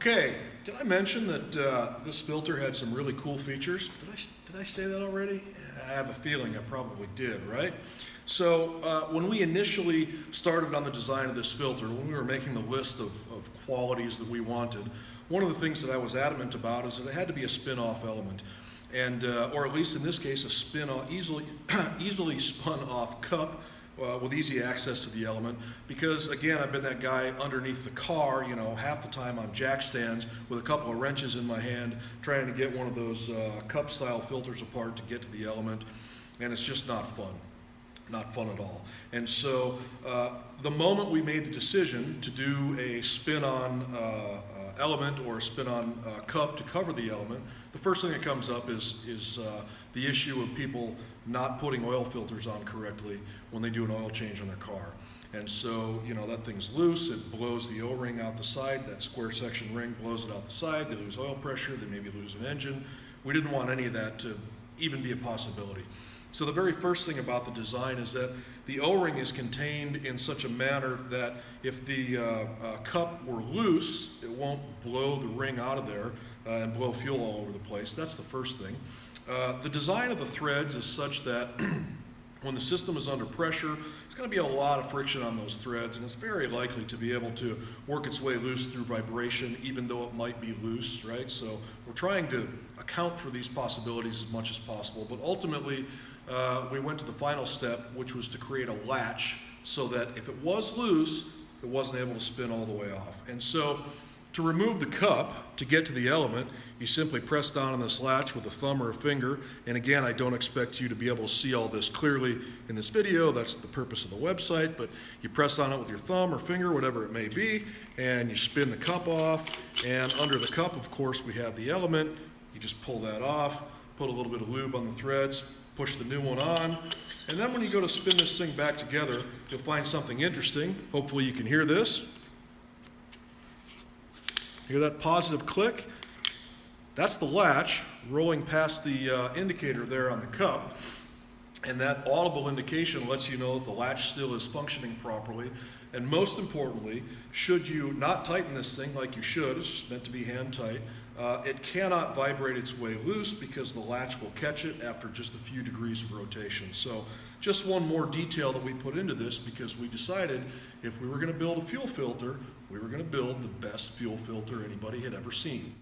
Okay, did I mention that this filter had some really cool features? Did I say that already? I have a feeling I probably did, right? So when we initially started on the design of this filter, when we were making the list of qualities that we wanted, one of the things that I was adamant about is that it had to be a spin-off element. And, or at least in this case, a spin-off, easily spun-off cup with easy access to the element, because again, I've been that guy underneath the car, you know, half the time on jack stands with a couple of wrenches in my hand, trying to get one of those cup style filters apart to get to the element, and it's just not fun. Not fun at all. And so the moment we made the decision to do a spin-on element or a spin-on cup to cover the element, the first thing that comes up is the issue of people not putting oil filters on correctly when they do an oil change on their car. And so, you know, that thing's loose, it blows the O-ring out the side, that square section ring blows it out the side, they lose oil pressure, they maybe lose an engine. We didn't want any of that to even be a possibility. So the very first thing about the design is that the O-ring is contained in such a manner that if the cup were loose, it won't blow the ring out of there and blow fuel all over the place. That's the first thing. The design of the threads is such that when the system is under pressure, there's going to be a lot of friction on those threads, and it's very likely to be able to work its way loose through vibration, even though it might be loose, right? So we're trying to account for these possibilities as much as possible, but ultimately we went to the final step, which was to create a latch so that if it was loose, it wasn't able to spin all the way off. And so to remove the cup, to get to the element, you simply press down on this latch with a thumb or a finger. And again, I don't expect you to be able to see all this clearly in this video. That's the purpose of the website. But you press on it with your thumb or finger, whatever it may be, and you spin the cup off. And under the cup, of course, we have the element. You just pull that off, put a little bit of lube on the threads, push the new one on. And then when you go to spin this thing back together, you'll find something interesting. Hopefully you can hear this. Hear that positive click? That's the latch rolling past the indicator there on the cup, and that audible indication lets you know that the latch still is functioning properly. And most importantly, should you not tighten this thing like you should, it's meant to be hand tight, it cannot vibrate its way loose because the latch will catch it after just a few degrees of rotation. So just one more detail that we put into this, because we decided if we were going to build a fuel filter, we were going to build the best fuel filter anybody had ever seen.